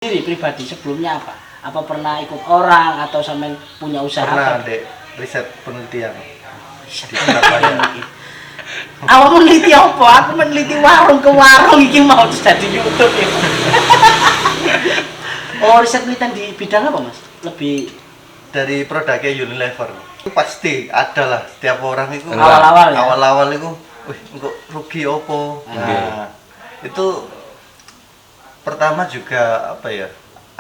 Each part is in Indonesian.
Diri pribadi sebelumnya apa? Apa pernah ikut orang atau sampean punya usaha? Pernah apa? dek riset penelitian Riset di Surabaya. Awak meneliti apa? Aku meneliti warung ke warung iki mau jadi YouTube ya. Oh, riset penelitian di bidang apa, Mas? Lebih Dari produknya Unilever itu pasti ada lah setiap orang itu awal-awal ya. awal-awal itu kok rugi opo. Nah, itu pertama juga apa ya,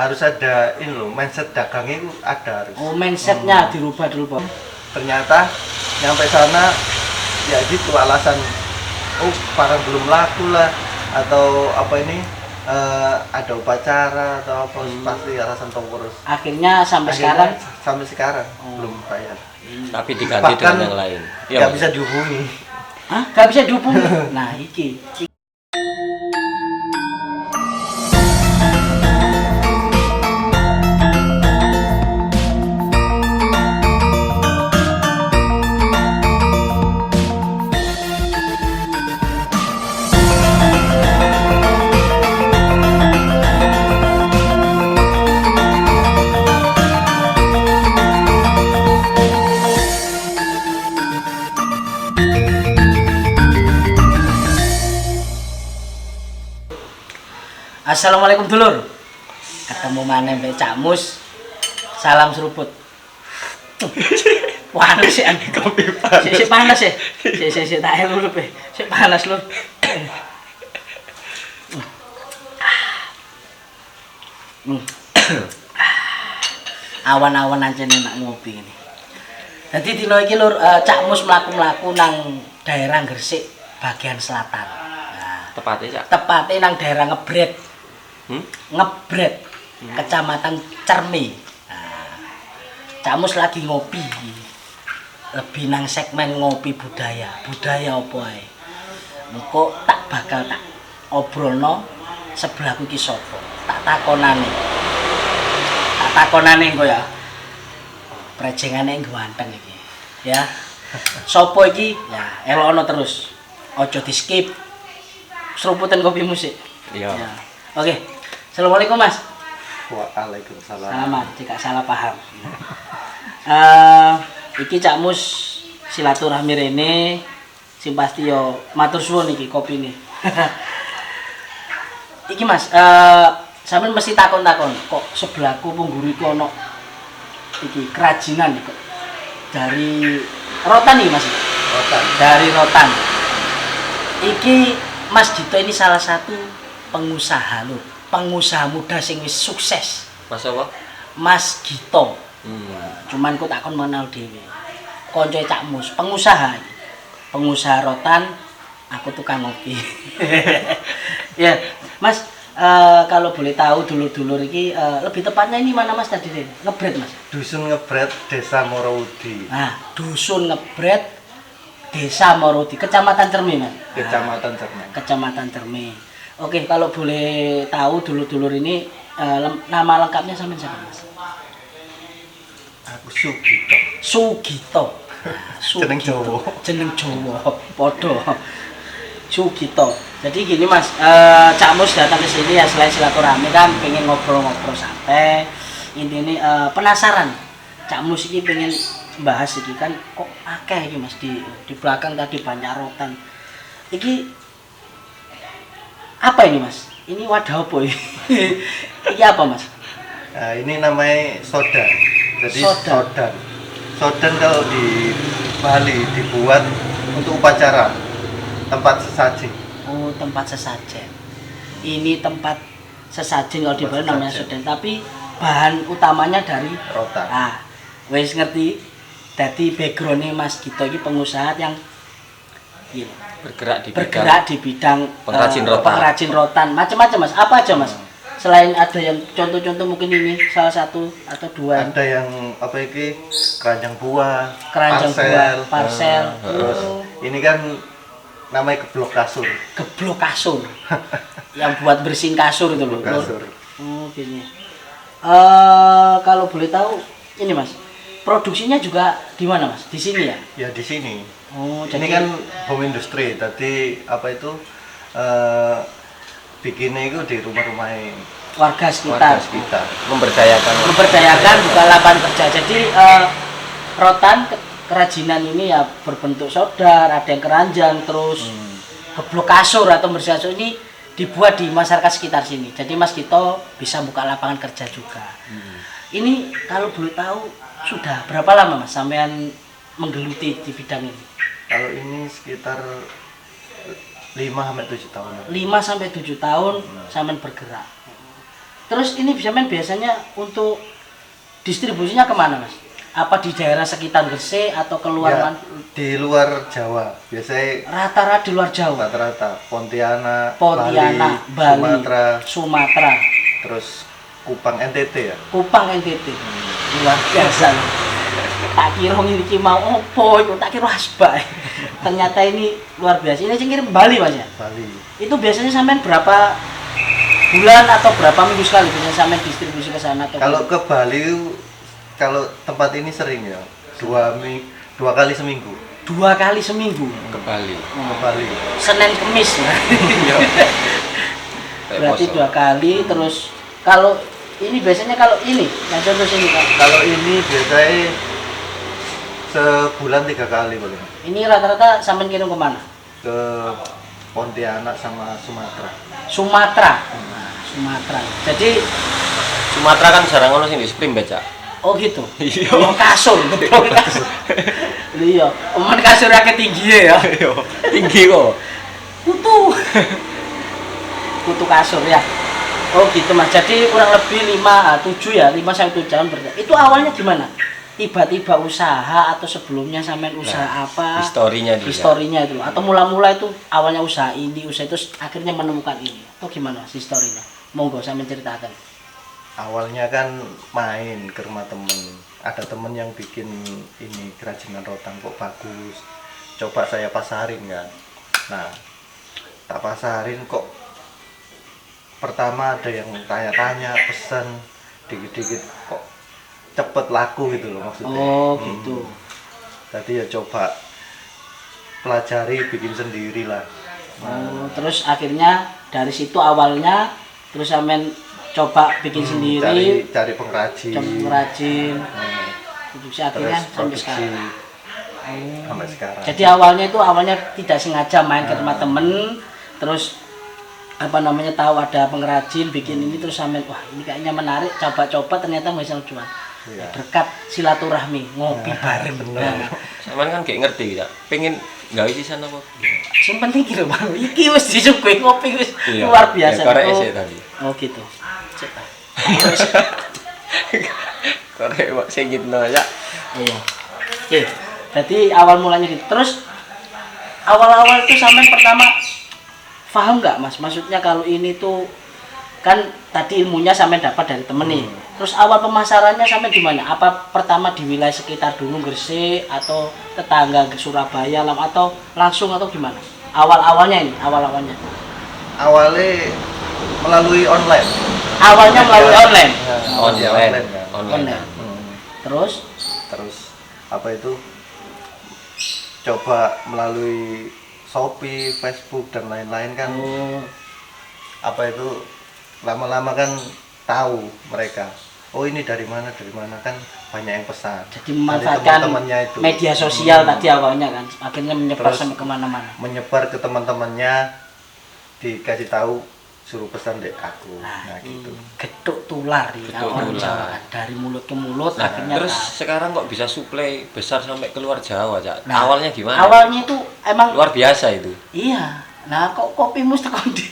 harus ada ini loh, mindset dagangnya itu ada harus. Oh, mindsetnya dirubah dulu, Bang. Ternyata nyampe sana ya gitu alasan, oh barang belum laku lah atau apa ini, ada upacara atau apa, pasti alasan pengurus. Akhirnya sampai Akhirnya, sekarang sampai sekarang belum bayar, tapi diganti bahkan dengan yang lain. nggak bisa dihubungi. hah? Gak bisa dihubungi. Nah, iki. Assalamualaikum dulur. Ketemu mana Mbak Cak Mus. Salam seruput. Panas ya. Kopi panas. Si panas ya. Si tak elu pe. Si panas lur. Awan-awan aja nih nak ngopi ini. Jadi dino iki lur, Cak Mus mlaku-mlaku nang daerah Gresik bagian selatan. Nah, Tepatnya, Cak. tepatnya nang daerah Ngebret. Ngebret, Kecamatan Cermi. Nah, Cak Mus lagi ngopi, lebih nang segmen ngopi budaya apa ae. Engko tak bakal tak obrolno sebelahku iki sapa. Tak takonane engko ya. Prejengane engko anteng iki. Ya. Sopo iki? Ya, elokno terus. Ojo di-skip. Seruputan kopi musik. Iya. Ya. Oke. Assalamualaikum Mas. Waalaikumsalam. Selamat, jika salah paham. Iki Cak Mus silaturahmi rene sing pasti yo matur suwun iki kopine. Iki Mas, sampean mesti takon-takon kok sebelahku pungguru iku ono iki kerajinan kok dari rotan iki Mas. Rotan. Dari rotan. Iki Mas Dito ini salah satu pengusaha lho. Pengusaha muda sing wis sukses. Mas apa? Mas Gito. Cuman ku takon mengenal dhewe. Koncoe Cak Mus, pengusaha. Pengusaha rotan, aku tukang ngopi. Ya, Mas, kalau boleh tahu dulur-dulur iki lebih tepatnya ini mana Mas tadi? Ngebret, Mas. Dusun Ngebret, Desa Morowudi. Nah, Dusun Ngebret, Desa Morowudi, Kecamatan Cermi, Mas. Kecamatan Cermi. Kecamatan Cermi. Oke, kalau boleh tahu dulur-dulur ini nama lengkapnya sampean siapa, Mas? Aku Sugito. Sugito. Jeneng Jawa. Jeneng Jawa. Podo. Sugito. Jadi gini Mas, Cak Mus datang ke sini ya selain silaturahmi kan pengen ngobrol-ngobrol santai. Intinya penasaran. Cak Mus ini pengen bahas iki kan kok akeh iki Mas di belakang tadi banyak rotan. Iki apa ini Mas? Ini wadah apa ya? Ini apa Mas? Nah, ini namanya soda. Jadi Sodan. Sodan kalau di Bali dibuat untuk upacara, tempat sesaji. Oh, tempat sesajen. Ini tempat sesajen kalau di Bali namanya sodan, tapi bahan utamanya dari Rotan. Ah, wis ngerti. Jadi backgroundnya Mas Gito ini pengusaha yang gini, bergerak di bidang pengrajin rotan. Pengrajin rotan, macam-macam Mas. Apa aja Mas? Selain ada yang contoh-contoh mungkin ini salah satu atau dua. Ada yang apa ini, keranjang buah, Keranjang buah, parcel. Terus ini kan namanya geblok kasur. Geblok kasur. Yang buat bersihin kasur itu loh. Kasur. Oh, gini. Kalau boleh tahu ini Mas, produksinya juga di mana Mas? Di sini ya? Ya di sini. Oh, Ini kan home industry. Tadi apa itu, bikinnya itu di rumah-rumah warga sekitar. Memberdayakan Buka lapangan kerja. Jadi rotan kerajinan ini ya berbentuk sodar, ada yang keranjang, terus geblok kasur atau bersih kasur ini dibuat di masyarakat sekitar sini. Jadi Mas Gito bisa buka lapangan kerja juga. Ini kalau boleh tahu sudah berapa lama Mas sampean menggeluti di bidang ini? Kalau ini sekitar 5-7 tahun. 5-7 tahun sampean bergerak. Terus ini biasanya untuk distribusinya kemana Mas? Apa di daerah sekitar Gresik atau keluar Ya, di luar Jawa. Biasanya rata-rata di luar Jawa? rata-rata Pontianak, Bali, Sumatera, terus Kupang NTT ya. Kupang NTT. Luar biasa. Tak kira ini mau opo itu, tak kira asbak. Ternyata ini luar biasa. Ini kirim Bali Mas ya? Bali. Itu biasanya sampean berapa bulan atau berapa minggu sekali biasanya sampean distribusi ke sana atau Kalau ke Bali, kalau tempat ini sering ya, 2 kali seminggu. 2 kali seminggu ke Bali. Ke Bali. Senin Kemis ya. Kayak Berarti poso. 2 kali. Terus kalau ini biasanya kalau ini yang contoh sini Pak, Kalau ini biasanya sebulan 3 kali paling. ini rata-rata sampean kirim kemana? Ke Pontianak sama Sumatera. Sumatera. Nah, Sumatera. Jadi Sumatera kan jarang ono sing di Spring baca. oh gitu. Iya. Yang kasur, betul kasur. Iya, omongan kasur akeh tinggi ya. Iya. Tinggi kok. Kutu. Kutu kasur ya. Oh gitu Mas. Jadi kurang lebih 7 ya, 5-7 tahun berarti. Itu awalnya gimana? Tiba-tiba usaha atau sebelumnya sampean usaha apa? Historinya dia. Historinya itu atau mula-mula itu awalnya usaha ini, usaha itu akhirnya menemukan ini. Atau gimana Mas historinya? Monggo sampean ceritakan. Awalnya kan main ke rumah temen, ada temen yang bikin ini kerajinan rotan kok bagus, coba saya pasarin kan. Nah, tak pasarin kok pertama ada yang tanya-tanya, pesan dikit-dikit kok cepet laku gitu loh maksudnya. Oh gitu. Tadi ya coba pelajari bikin sendiri lah. Oh, terus akhirnya dari situ awalnya terus sampean coba bikin sendiri, Cari pengrajin. coba ngerajin, produksi akhirnya Terus sampai produksi sekarang. sampai sekarang. Jadi awalnya tidak sengaja main ke rumah temen, terus apa namanya tahu ada pengrajin bikin ini terus sampean wah ini kayaknya menarik, coba-coba ternyata bisa jual. Iya. Berkat silaturahmi ngopi bareng. Nah, Sampean kan gak ngerti ya. Pengen gawe sisan apa? sing penting iki lho Bang. Iki wis disuguhi ngopi wis Iya. luar biasa. Ya, korek Oh, sih tadi. oh gitu. Cek. Korek kok sing ngitno ya. Iya. Oke. Jadi awal mulanya gitu. Terus awal-awal itu sampean pertama paham nggak Mas? Maksudnya kalau ini tuh kan tadi ilmunya sampean dapat dari temen nih. Terus awal pemasarannya sampai gimana? Apa pertama di wilayah sekitar dulu Gresik atau tetangga ke Surabaya atau langsung atau gimana? Awal-awalnya ini, awal-awalnya. Awalnya melalui online. Awalnya melalui online. Ya, Online. kan. Online. Terus apa itu? Coba melalui Shopee, Facebook dan lain-lain kan. Oh, Apa itu lama-lama kan tahu mereka. Oh ini dari mana kan banyak yang pesan. jadi Dari memanfaatkan teman-temannya itu. media sosial tadi awalnya kan, akhirnya menyebar Terus sampai kemana-mana. menyebar ke teman-temannya, dikasih tahu suruh pesan deh aku. Nah gitu. Getuk tular ya Getuk orang tular. Jawa kan. Dari mulut ke mulut Nah, akhirnya terus tahu. sekarang kok bisa suplai besar sampai keluar Jawa, Cak? Nah, Awalnya gimana? Awalnya itu emang Luar biasa itu. iya. Nah, kok kopimu tekan di.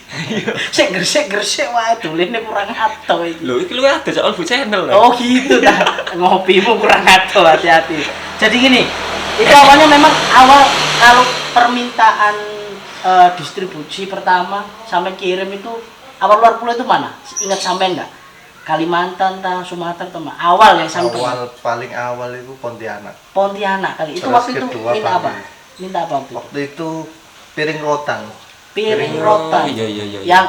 Sik gresik wae doline kurang ato iki. Lho, iki luwih ada soal Bu channel. Oh gitu dah. Ngopimu kurang ato, hati-hati. Jadi gini, itu awalnya memang awal kalau permintaan distribusi pertama sampai kirim itu awal luar pulau itu mana? Ingat sampai enggak? Kalimantan, Sumatera, teman. Awal yang sampai Paling awal itu Pontianak. Pontianak kali. Itu Terus waktu itu kedua minta apa? Bali. Minta apa waktu itu? Waktu itu piring rotan. Piring Oh, rotan. iya. Yang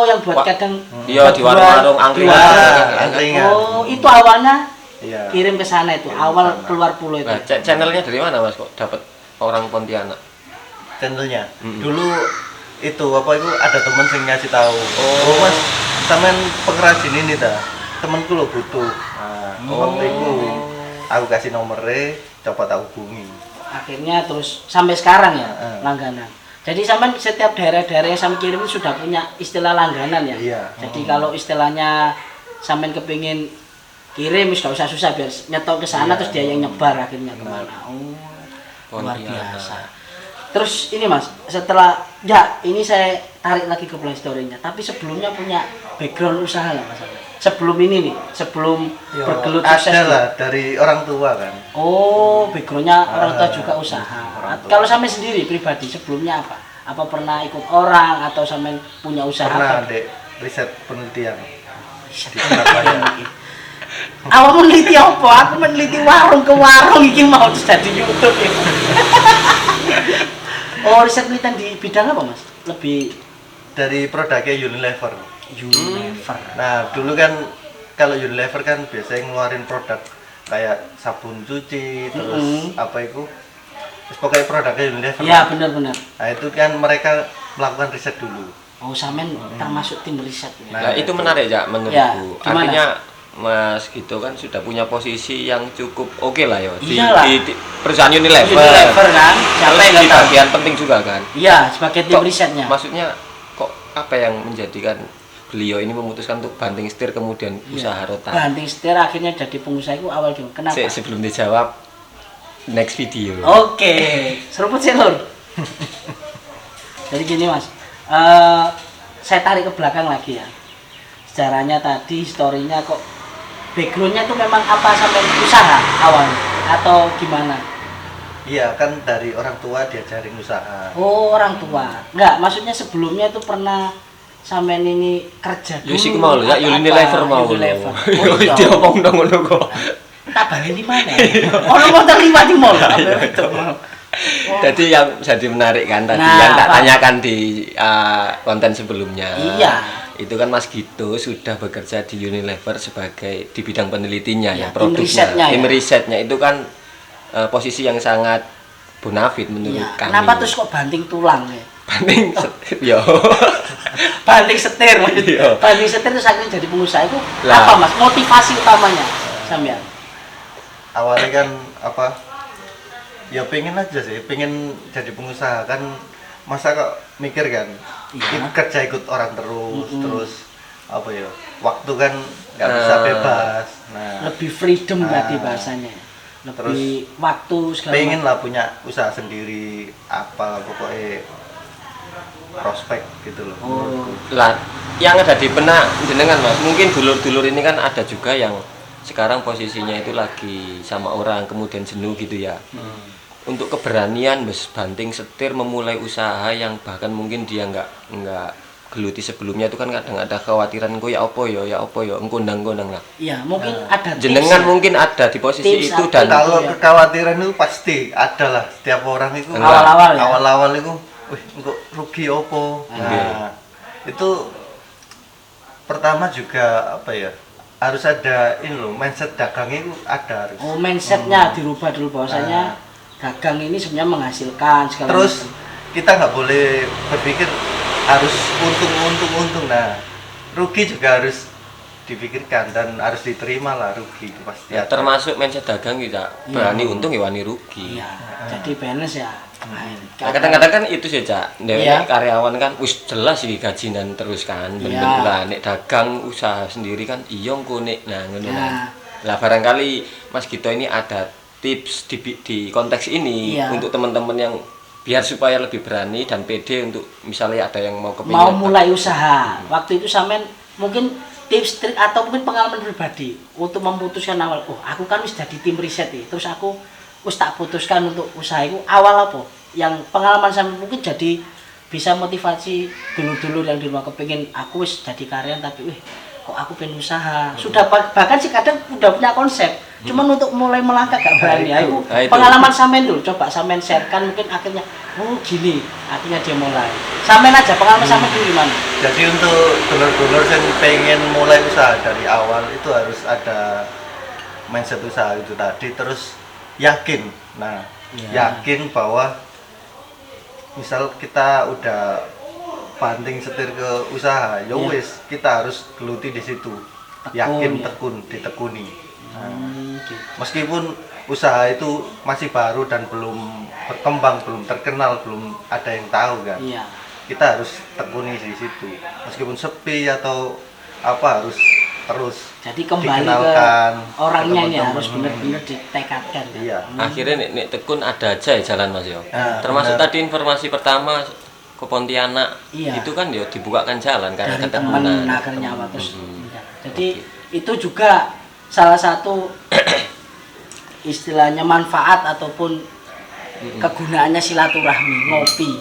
yang buat kadang Iya, di warung-warung angkringan. Angkringan. Oh, itu awalnya Iya. kirim ke sana itu, Kirim awal ke sana. keluar pulau itu. Nah, channelnya dari mana, Mas, kok dapat orang Pontianak? Channelnya. Dulu itu apa itu ada temen yang ngasih tahu. Oh Mas, sampean pengrajin ini dah temanku lo butuh. Nah, waktu itu aku kasih nomornya, coba tak hubungi. Akhirnya terus sampai sekarang ya langganan. Jadi sampean setiap daerah-daerah yang sampean kirim sudah punya istilah langganan ya. Iya. Jadi kalau istilahnya sampean kepingin kirim wis gak usah susah biar nyetok ke sana terus dia yang nyebar akhirnya kemana. Oh, luar biasa. Terus ini Mas, setelah ya ini saya tarik lagi ke plan story-nya. Tapi sebelumnya punya background usaha nggak Mas? Sebelum ini nih, sebelum bergelut sukses. Ada lah dari orang tua kan. Oh, backgroundnya orang tua juga usaha. Kalau sampai sendiri pribadi sebelumnya apa? Apa pernah ikut orang atau sampai punya usaha? Pernah apa? dek riset penelitian. Awak meneliti apa? Aku meneliti warung ke warung iki mau terus jadi YouTube ya. Oh, riset penelitian di bidang apa Mas? Lebih Dari produknya Unilever. Unilever. Nah dulu kan kalau Unilever kan biasanya ngeluarin produk kayak sabun cuci terus apa itu pokoknya produknya Unilever. Iya benar-benar. Nah itu kan mereka melakukan riset dulu. Oh sampean termasuk tim riset ya. Nah, itu menarik ya menurutku. Ya, gimana? Artinya Mas Gito kan sudah punya posisi yang cukup oke lah ya Iyalah. di perusahaan Unilever. Unilever kan, siapa yang Terus di nggak tahu? bagian penting juga kan. Iya sebagai tim Kok- risetnya. Maksudnya kok apa yang menjadikan beliau ini memutuskan untuk banting setir kemudian usaha rotan? Banting setir akhirnya jadi pengusaha itu awal dulu. Kenapa? Sebelum dijawab next video. Oke, seruput sih lur. Jadi gini Mas, saya tarik ke belakang lagi ya. Sejarahnya tadi, historinya kok backgroundnya tuh memang apa sampai usaha awalnya atau gimana? Iya kan dari orang tua diajarin usaha. Oh orang tua, enggak maksudnya sebelumnya tuh pernah sampean ini kerja dulu. Yo sik mau lho ya atau Unilever apa? mau. Unilever. Yo iya. dia ngomong dong ngono kok. Tak balik di mana? Orang mau terlibat di mall. Apa itu? Jadi yang jadi menarik kan tadi Nah, yang tak Pak. tanyakan di konten sebelumnya. Iya. Itu kan Mas Gito sudah bekerja di Unilever sebagai di bidang penelitinya Ya, ya, tim risetnya ya. Tim risetnya itu kan posisi yang sangat bonafit menurut Iya. kami. Kenapa terus kok banting tulang ya? Banting yo. Banting setir Iya. banting setir terus akhirnya jadi pengusaha itu Lah. apa Mas motivasi utamanya sampean? Awalnya kan apa? Ya pengen aja sih, pengen jadi pengusaha kan masa kok mikir kan Iya. kerja ikut orang terus apa ya waktu kan nggak bisa bebas. Nah Lebih freedom Ah. tadi bahasanya, lebih waktu segala pengen macam. lah punya usaha sendiri apa pokoknya prospek gitu loh. Oh, Lah, yang ada di benak jenengan Mas, mungkin dulur-dulur ini kan ada juga yang sekarang posisinya itu lagi sama orang kemudian jenuh gitu ya. Untuk keberanian banting setir memulai usaha yang bahkan mungkin dia nggak geluti sebelumnya itu kan kadang ada kekhawatiran kok ya apa ya engkondang-kondang lah. iya mungkin ada tips Jenengan ya? mungkin ada di posisi Tips itu apa? dan Kalau ya. kekhawatiran itu pasti ada lah setiap orang itu. Awal-awal ya? Awal-awal itu, wih, kok rugi opo. Nah, itu pertama juga apa ya? Harus ada ini loh, mindset dagang itu ada harus. Oh mindsetnya dirubah dulu bahwasanya dagang ini sebenarnya menghasilkan segala Terus macam. kita nggak boleh berpikir harus untung. Nah, rugi juga harus dipikirkan dan harus diterima lah rugi itu pasti ya, ada. termasuk mindset dagang kita Iya. berani untung ya wani rugi. Iya, jadi balance ya. Nah, kadang-kadang kan itu sih Cak, Iya. karyawan kan wis jelas sih gajinan terus kan, Iya. bener lah nek dagang usaha sendiri kan iya engko nek nah ngono Nah. kan. Lah barangkali Mas Gito ini ada tips di konteks ini Iya. untuk teman-teman yang biar supaya lebih berani dan pede untuk misalnya ada yang mau kepingin mau mulai usaha. Waktu itu sampean mungkin tips trik atau mungkin pengalaman pribadi untuk memutuskan awal. Oh, aku kan wis jadi tim riset nih. Terus aku wis tak putuskan untuk usaha itu awal apa? Yang pengalaman sampean mungkin jadi bisa motivasi dulu-dulu yang di rumah kepingin aku wis jadi karyawan tapi kok aku pengen usaha. Sudah bahkan sih kadang udah punya konsep. Cuman untuk mulai melangkah gak berani. Ayo Nah, itu. pengalaman sampean dulu coba sampean sharekan mungkin akhirnya oh gini akhirnya dia mulai. Sampean aja pengalaman sampean dulu gimana? Jadi untuk dulur-dulur yang pengen mulai usaha dari awal itu harus ada mindset usaha itu tadi, terus yakin. Nah, Iya. yakin bahwa misal kita udah banting setir ke usaha, ya Iya. wis kita harus geluti di situ. Yakin, tekun, ditekuni. Nah, Gitu. meskipun usaha itu masih baru dan belum berkembang, belum terkenal, belum ada yang tahu kan. Iya. Kita harus tekuni di situ. Meskipun sepi atau apa harus terus Jadi kembali ke dikenalkan orangnya ke ini teman-teman. harus benar-benar ditekadkan. Iya. Akhirnya nek tekun ada aja ya jalan Mas yo. Nah, Termasuk benar. tadi informasi pertama ke Pontianak Iya. itu kan ya dibukakan jalan karena Dari teman ketemunan. akhirnya apa terus. Jadi itu juga salah satu istilahnya manfaat ataupun kegunaannya silaturahmi, ngopi.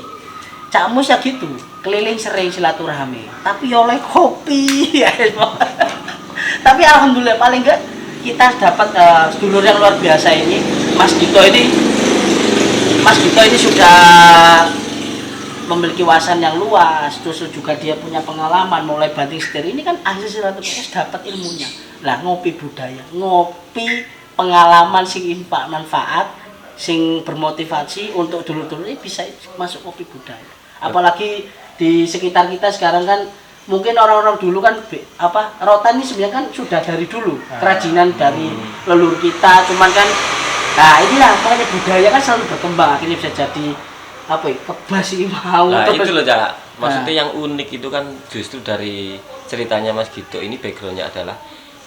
Cak Mus ya gitu, keliling sering silaturahmi, tapi oleh kopi. Tapi alhamdulillah paling enggak kita dapat sedulur yang luar biasa ini, Mas Dito ini. Mas Dito ini sudah memiliki wawasan yang luas, terus juga dia punya pengalaman mulai banting setir. Ini kan ahli silaturahmi dapat ilmunya. Lah ngopi budaya, ngopi pengalaman sing manfaat, sing bermotivasi untuk dulur-dulur ini bisa masuk kopi budaya. Apalagi di sekitar kita sekarang kan mungkin orang-orang dulu kan rotan ini sebenarnya kan sudah dari dulu kerajinan dari leluhur kita, cuman kan nah inilah makanya budaya kan selalu berkembang akhirnya bisa jadi kebas ini mau Nah terus. itu loh Cak, maksudnya yang unik itu kan justru dari ceritanya Mas Gito ini backgroundnya adalah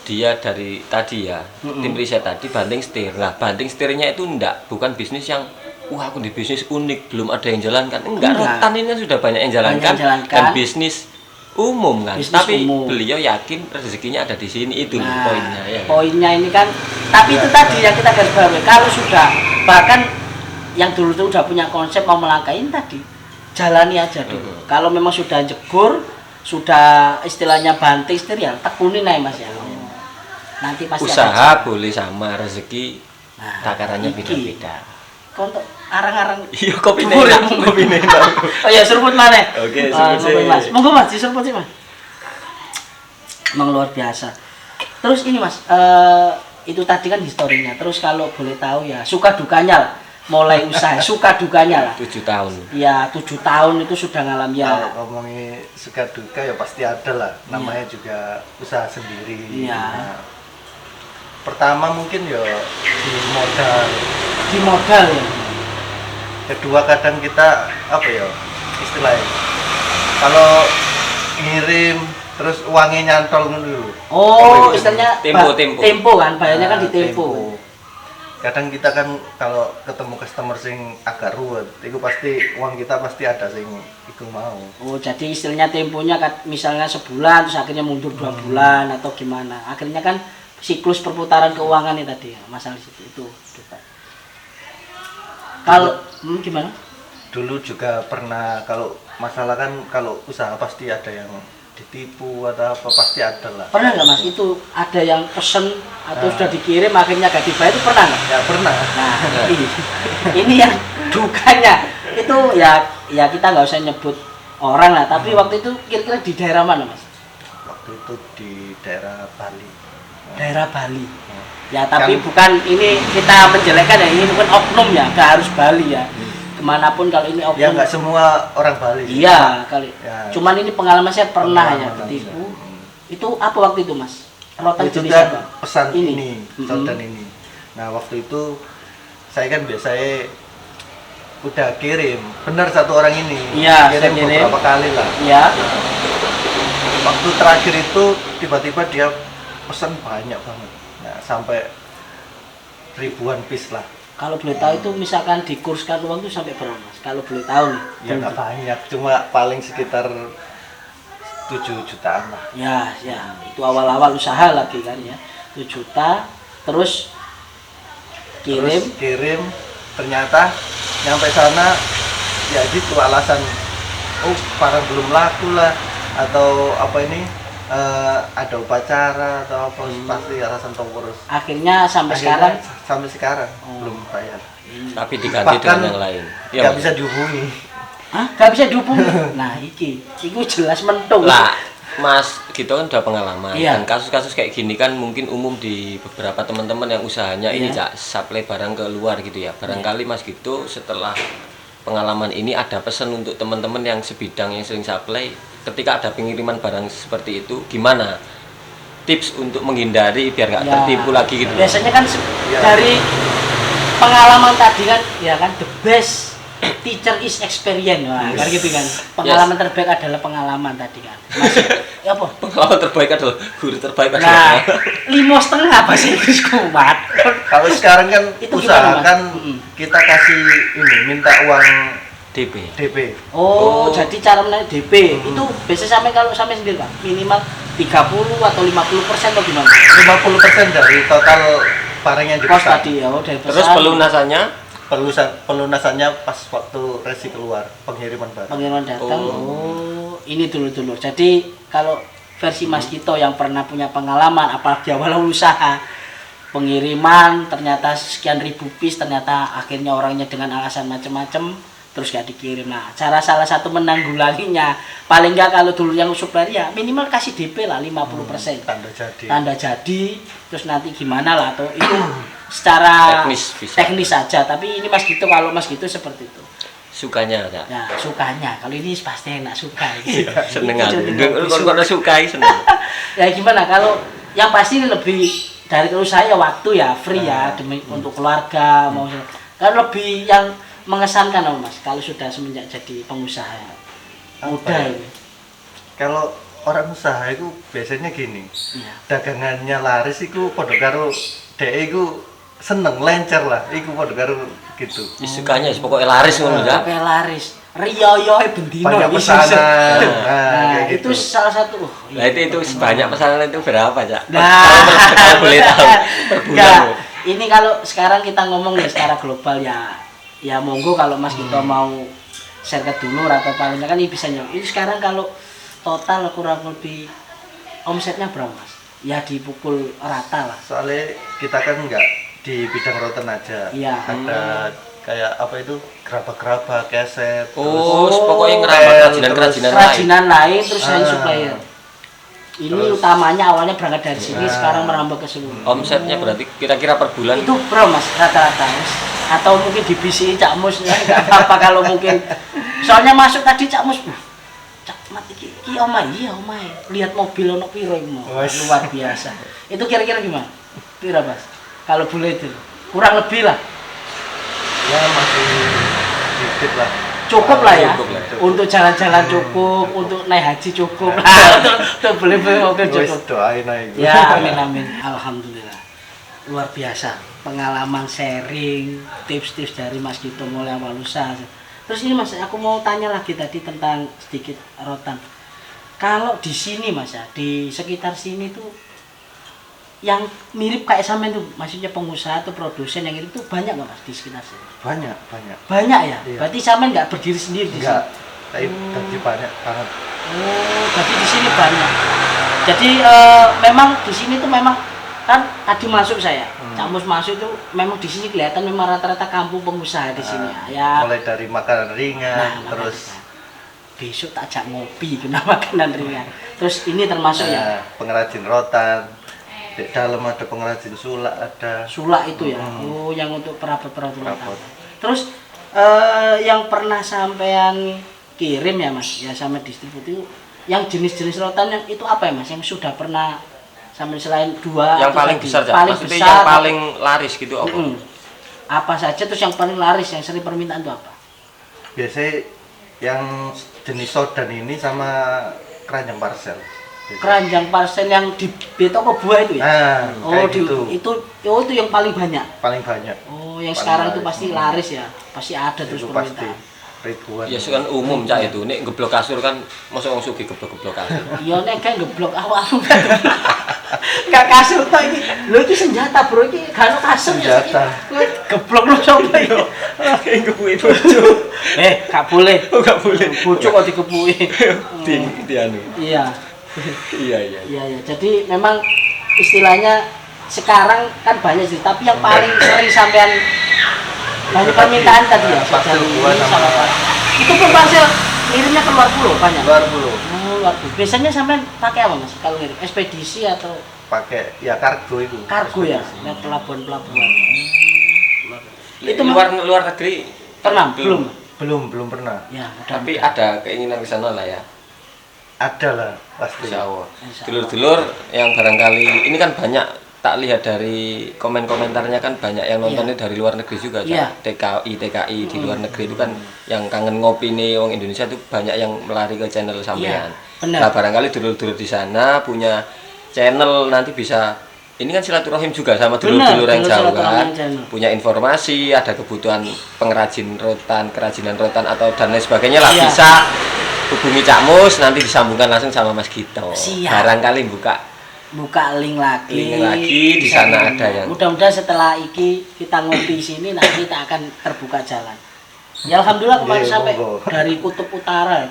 dia dari tadi ya tim riset tadi banting setir. Nah banting setirnya itu bukan bisnis yang wah aku di bisnis unik belum ada yang jalankan, enggak. Rotan ini kan sudah banyak yang jalankan dan bisnis umum kan, Bisnis tapi umum. beliau yakin rezekinya ada di sini, itu loh poinnya ya. Poinnya ini kan, tapi itu tadi yang kita garis bawahi. Kalau sudah bahkan yang dulu tuh udah punya konsep mau melangkahin tadi, jalani aja dulu. Kalau memang sudah jegur, sudah istilahnya banting setir ya tekunin aja Mas ya. Nanti pasti Usaha boleh sama, rezeki Nah, takarannya iki. beda-beda. Kontok arang-arang. Iya kopi Bubur ya, enak, kopi enak. Oh ya seruput mana? Oke, seruput sih. Mas. Monggo Mas, diseruput sih Mas. Emang luar biasa. Terus ini Mas, itu tadi kan historinya. Terus kalau boleh tahu ya, suka dukanya lah. Mulai usaha, suka dukanya lah. 7 tahun. Ya 7 tahun itu sudah ngalamin ya. Kalau ngomongin suka duka ya pasti ada lah. Namanya juga usaha sendiri. Iya. Nah, pertama mungkin ya di modal. Di modal ya. Kedua kadang kita apa ya istilahnya. Kalau ngirim terus uangnya nyantol dulu. Oh, istilahnya Tempo. kan, bayarnya kan di tempo. Kadang kita kan kalau ketemu customer sing agak ruwet, itu pasti uang kita pasti ada sing iku mau. Oh, jadi istilahnya temponya misalnya sebulan terus akhirnya mundur 2 bulan atau gimana. Akhirnya kan siklus perputaran keuangan ini tadi ya, masalah itu. Kalau gimana? Dulu juga pernah kalau masalah kan kalau usaha pasti ada yang ditipu atau apa pasti ada lah. Pernah nggak Mas itu ada yang pesen atau sudah dikirim akhirnya gak dibayar itu pernah nggak? Ya pernah. Nah, ini yang dukanya itu ya kita nggak usah nyebut orang lah, tapi waktu itu kira-kira di daerah mana Mas? Waktu itu di daerah Bali. Daerah Bali. Ya tapi bukan ini kita menjelekkan ya, ini bukan oknum ya, nggak harus Bali ya. Kemanapun kalau ini oknum. Ya nggak semua orang Bali. Iya kali. Ya. Cuman ini pengalaman saya pernah ya Pengalaman ketipu. Itu apa waktu itu Mas? Rotan Itu jenis kan apa? pesan Ini. ini, dan ini. Nah waktu itu saya kan biasanya udah kirim, benar satu orang ini. Iya, kirim saya kirim. beberapa kali lah. Iya. Waktu terakhir itu tiba-tiba dia pesan banyak banget. Nah, sampai ribuan piece lah. Kalau boleh tahu itu misalkan dikurskan uang itu sampai berapa Mas? Kalau boleh tahu nih. Ya nggak banyak, cuma paling sekitar 7 jutaan lah. Ya, itu awal-awal usaha lagi kan ya. 7 juta, terus Terus kirim, ternyata nyampe sana ya gitu alasan, oh barang belum laku lah atau apa ini ada upacara atau apa pasti alasan pengurus. akhirnya sampai Akhirnya, sekarang sampai sekarang belum bayar. Tapi diganti Bahkan dengan yang lain. Nggak Mas? bisa dihubungi. hah? Gak bisa dihubungi. Nah, itu jelas mentung. Lah, Mas Gito kan udah pengalaman Iya. dan kasus-kasus kayak gini kan mungkin umum di beberapa teman-teman yang usahanya ini Iya. Cak, supply barang ke luar gitu ya. Barangkali Mas Gito setelah pengalaman ini ada pesan untuk teman-teman yang sebidang yang sering supply ketika ada pengiriman barang seperti itu gimana tips untuk menghindari biar nggak tertipu lagi gitu. Biasanya kan dari pengalaman tadi kan ya kan the best teacher is experience. Wah, kan gitu kan. Pengalaman terbaik adalah pengalaman tadi kan. Masih ya apa? Pengalaman terbaik adalah guru terbaik Nah, adalah 5,5 bahasa Inggris kumat. Kalau sekarang kan Itu gimana, Mas? usahakan kita kasih ini minta uang DP. DP. Oh, jadi cara menarik DP itu biasa sampai kalau sampai sendiri Pak, minimal 30 atau 50% atau gimana? 50% dari total barang yang Kos dipesan. tadi ya, dari Terus pesan, pelunasannya Pelunasannya pas waktu resi keluar pengiriman barang. pengiriman datang. Oh, ini dulur-dulur. Jadi kalau versi Mas Kito yang pernah punya pengalaman apalagi awal usaha pengiriman ternyata sekian ribu piece ternyata akhirnya orangnya dengan alasan macam-macam terus gak dikirim. Nah, cara salah satu menanggulanginya paling enggak kalau dulu yang supplier ya minimal kasih DP lah 50%. Tanda jadi. Tanda jadi terus nanti gimana lah atau itu secara Teknis bisa. teknis saja. Tapi ini Mas Gito kalau Mas Gito seperti itu. sukanya ya. Nah, sukanya. Kalau ini pasti enak suka. Gitu. Seneng Itu aku. jadi Kalau sukai seneng. Ya gimana kalau yang pasti ini lebih dari kalau saya waktu ya free ya demi untuk keluarga mau kan lebih yang mengesankan oh Mas kalau sudah semenjak jadi pengusaha muda ya? ini. Kalau orang usaha itu biasanya gini, Iya. dagangannya laris itu podo karo dhek iku seneng lencer lah, iku podo karo gitu. Sukanya pokoknya laris ngono ya. Kayak laris. Riyoyo bendino Banyak iki pesanan. sih. Nah, kayak itu gitu. salah satu. Nah itu sebanyak pesanan itu berapa Cak? Nah, Kalau boleh tahu per bulan. enggak. Ini kalau sekarang kita ngomong nih secara global ya monggo kalau Mas kita mau share ke dulur atau paling kan ini bisa nyampe. Ini sekarang kalau total kurang lebih omsetnya berapa Mas? Ya dipukul rata lah. Soalnya kita kan nggak di bidang rotan aja. Iya. Ada kayak apa itu gerabak-gerabak, keset. Oh, terus pokoknya pel, ngerambah kerajinan-kerajinan lain. Kerajinan lain terus lain supplier. Ini Terus- utamanya awalnya berangkat dari sini Nah. sekarang merambah ke seluruh. Omsetnya berarti kira-kira per bulan Itu bro Mas rata-rata Mas. Atau mungkin di BCI Cak Mus ya enggak apa-apa kalau mungkin soalnya masuk tadi Cak Mus Cak Mat iki omah iya omah lihat mobil ono piro iki mau Wes. luar biasa itu kira-kira gimana piro Mas kalau boleh itu kurang lebih lah Ya masih dikit lah. cukup lah ya Cukup lah. untuk jalan-jalan cukup untuk naik haji cukup lah untuk beli mobil Wes cukup doain aja. ya amin amin alhamdulillah luar biasa pengalaman sharing tips-tips dari Mas Gito mulai awal usaha. Terus ini Mas aku mau tanya lagi tadi tentang sedikit rotan kalau di sini Mas ya di sekitar sini tuh yang mirip kayak sampean tuh maksudnya pengusaha atau produsen yang itu banyak nggak Mas di sekitar sini Banyak. banyak ya Iya. berarti sampean nggak berdiri sendiri di Enggak. sini Tapi tadi banyak banget. oh jadi di sini banyak jadi memang di sini tuh memang kan tadi masuk saya Cak Mus masuk itu memang di sini kelihatan memang rata-rata kampung pengusaha di sini ya Mulai dari makanan ringan, nah, terus besok tak ajak ngopi kena makanan ringan terus ini termasuk ya pengrajin rotan. Di dalam ada pengrajin sulak, ada sulak itu ya oh yang untuk perabot-perabot rotan. Perabot. Terus yang pernah sampean kirim ya Mas ya sama distribusi itu yang jenis-jenis rotan yang itu apa ya Mas yang sudah pernah sampai selain dua yang itu paling tadi, besar Cak. paling Maksudnya besar yang paling laris gitu apa? apa saja terus yang paling laris yang sering permintaan itu apa biasanya yang jenis sodan ini sama keranjang parcel. Biasanya. keranjang parcel yang di toko buah itu ya Nah, oh kayak di, gitu. itu yang paling banyak Paling banyak. oh yang Paling sekarang itu laris. pasti laris ya pasti ada terus Itu pasti permintaan ribuan. Ya kan umum Cak itu. Nek geblok kasur kan masa wong sugih geblok-geblok kasur. iya nek kan geblok awakmu gak kasur tok iki lho iki senjata bro iki gak ono kasur ya Senjata. geblok lu sapa iki Kayak ngepuki bojo. gak boleh Oh, gak boleh. bojo kok dikepuki Di anu. iya Iya iya. iya iya jadi memang istilahnya sekarang kan banyak sih tapi yang paling sering sampean banyak permintaan tadi ya Parcel sejauh buah ini sama- sama apa itu pun parcel ngirimnya keluar pulau banyak Luar pulau. luar pulau biasanya sampean pakai apa Mas kalau ngirim ekspedisi atau Pakai ya kargo itu. kargo ya Ekspedisi. lewat pelabuhan-pelabuhan itu Luar negeri pernah belum belum pernah. Ya, Tapi mudah-mudahan. ada keinginan ke sana lah ya. Ada lah pasti. Insya Allah. Insya Allah. Dulur-dulur yang barangkali ini kan banyak, tak lihat dari komen-komentarnya kan banyak yang nontonnya dari luar negeri juga. Iya. TKI di luar negeri itu kan yang kangen ngopi nih orang Indonesia itu banyak yang melari ke channel sampean. benar. Nah barangkali dulur-dulur di sana punya channel, nanti bisa ini kan silaturahim juga sama dulur-dulur yang jauh kan, punya informasi, ada kebutuhan pengrajin rotan, kerajinan rotan atau dan lain sebagainya lah, Iya. bisa hubungi Cak Mus, nanti disambungkan langsung sama Mas Gito. Siap. Barangkali buka link lagi. Link lagi, di sana ada yang- Mudah-mudahan setelah iki kita ngopi di sini nanti kita akan terbuka jalan. Ya alhamdulillah kemarin Iya, sampai monggo. dari kutub utara,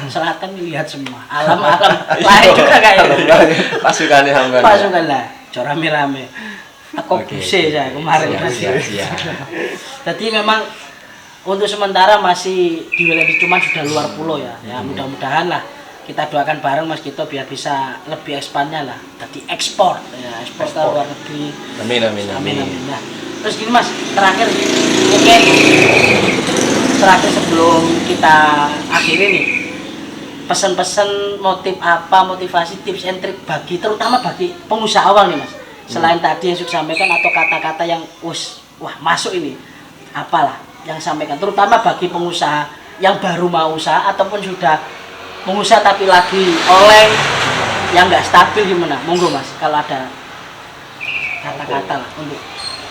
selatan lihat semua. Alam-alam lain juga kayaknya. pasukannya hamba. Pasukan lah, cora rame-rame. Aku Oke, buse ya kemarin. siap. Jadi memang untuk sementara masih di wilayah cuman sudah luar pulau ya. Ya mudah-mudahan lah kita doakan bareng Mas Gito biar bisa lebih ekspannya lah. Jadi ekspor ya, ekspor ke luar negeri. Amin. Amin amin. Nah, terus gini Mas, terakhir mungkin terakhir sebelum kita akhiri nih, pesan-pesan motivasi, tips and trik bagi terutama bagi pengusaha awal nih Mas. Selain tadi yang sudah sampaikan atau kata-kata yang wah masuk ini, apalah yang sampaikan terutama bagi pengusaha yang baru mau usaha ataupun sudah pengusaha tapi lagi oleng yang nggak stabil gimana? Monggo Mas, kalau ada kata-kata lah untuk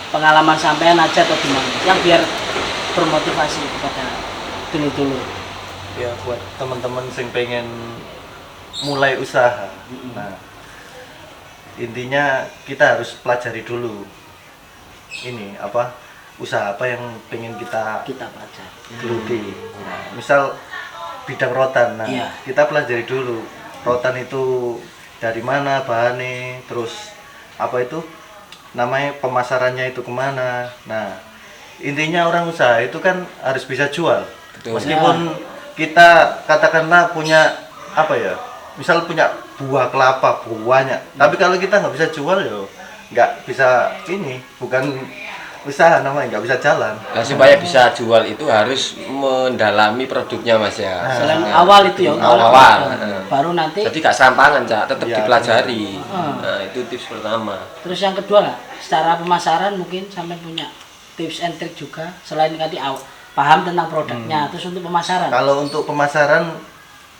pengalaman sampean aja atau gimana yang biar bermotivasi kepada dulur-dulur. Ya buat teman-teman yang pengen mulai usaha. Nah, intinya kita harus pelajari dulu ini apa usaha apa yang pengen kita Kita pelajari. geluti. Nah, misal bidang rotan, nah Iya. kita pelajari dulu rotan itu dari mana bahannya, terus apa itu namanya pemasarannya itu kemana. Nah intinya orang usaha itu kan harus bisa jual. Betul. Meskipun kita katakanlah punya apa ya, misal punya buah kelapa banyak, tapi kalau kita nggak bisa jual ya nggak bisa ini, bukan usaha namanya, nggak bisa jalan. Nah, supaya bisa jual itu harus mendalami produknya Mas ya. Selain Nah, awal itu ya, awal. baru nanti. Jadi gak serampangan Cak, tetap Iya, dipelajari. benar. Nah, itu tips pertama. Terus yang kedua nggak, secara pemasaran mungkin sampai punya tips and trick juga selain tadi paham tentang produknya. Terus untuk pemasaran. Kalau untuk pemasaran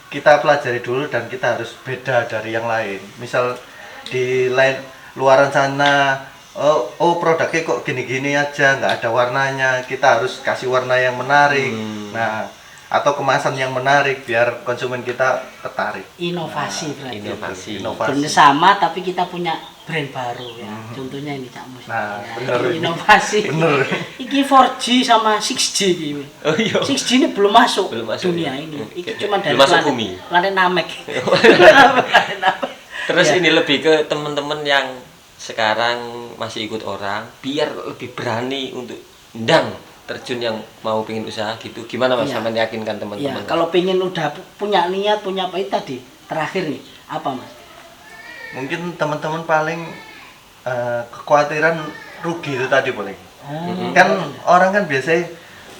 kita pelajari dulu dan kita harus beda dari yang lain. Misal di lain luaran sana, oh produknya kok gini-gini aja, nggak ada warnanya. Kita harus kasih warna yang menarik. Nah, atau kemasan yang menarik biar konsumen kita tertarik. Inovasi berarti. Inovasi. Brandnya sama tapi kita punya brand baru ya. Contohnya ini Cak Mus. Nah, Ya, bener. ini inovasi. Bener. Iki 4G sama 6G gini. Oh iya. 6G ini belum masuk, Belum masuk, dunia ya. ini. Iki Oke. cuma dari Belum masuk planet, bumi. planet Namek. Planet Namek. Terus Ya. ini lebih ke teman-teman yang sekarang masih ikut orang, biar lebih berani untuk ndang terjun yang mau pengen usaha gitu. Gimana Mas, Iya. sampean yakinkan Ya, teman-teman? kalau pengen udah punya niat, punya apa itu tadi, terakhir nih, apa Mas? Mungkin teman-teman paling kekhawatiran rugi itu tadi paling. Kan orang kan biasanya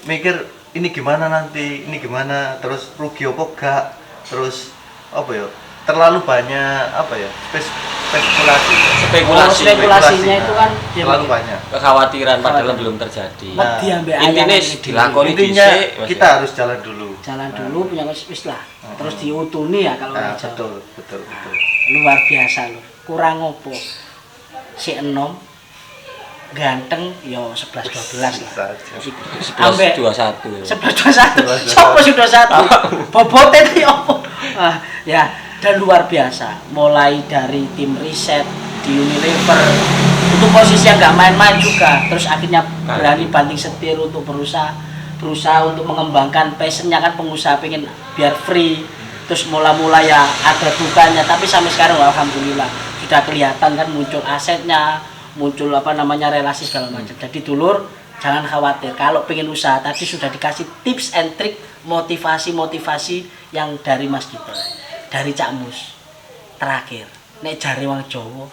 mikir ini gimana nanti, ini gimana, terus rugi apa gak, terus apa ya, terlalu banyak apa ya, spekulasi. Spekulasi. Spekulasinya itu kan dia terlalu mikir. banyak. Kekhawatiran padahal belum terjadi. Nah, dia ambil Intinya ayam ini dilakoni Intinya dhisik, Mas, kita ya. harus jalan dulu. jalan dulu punya wis lah. Terus diutuni ya kalau Nah, orang Jawa. betul. Luar biasa loh. Kurang opo. Si enom ganteng yo 11 12 lah. Bisa aja. 11-21. 11 21. Sopo sudah satu? Bobotnya itu opo? Ya, dan luar biasa. Mulai dari tim riset di Unilever untuk posisi yang nggak main-main juga. Terus akhirnya berani banting setir untuk berusaha untuk mengembangkan passionnya kan pengusaha pengen biar free. Terus mula-mula ya ada dukanya, tapi sampai sekarang alhamdulillah sudah kelihatan kan muncul asetnya, muncul apa namanya relasi segala macam. Jadi dulur jangan khawatir kalau pengen usaha, tadi sudah dikasih tips and trick, motivasi yang dari Mas Gito, dari Cak Mus. Terakhir, nek jare wong Jawa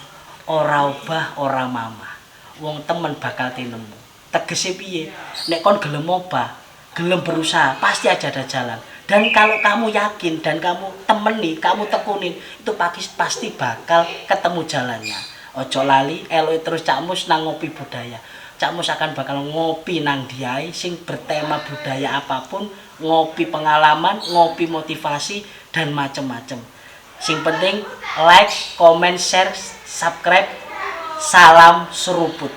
ora obah ora mamah, wong temen bakal tinemu. Tegese piye? Nek kon gelem obah, gelem berusaha, pasti aja ada jalan. Dan kalau kamu yakin dan kamu temeni, kamu tekunin, itu pasti bakal ketemu jalannya. Ojo lali, elok terus Cak Mus nang ngopi budaya. Cak Mus akan bakal ngopi nang diai sing bertema budaya apapun, ngopi pengalaman, ngopi motivasi dan macem-macem. Sing penting like, comment, share, subscribe. Salam seruput.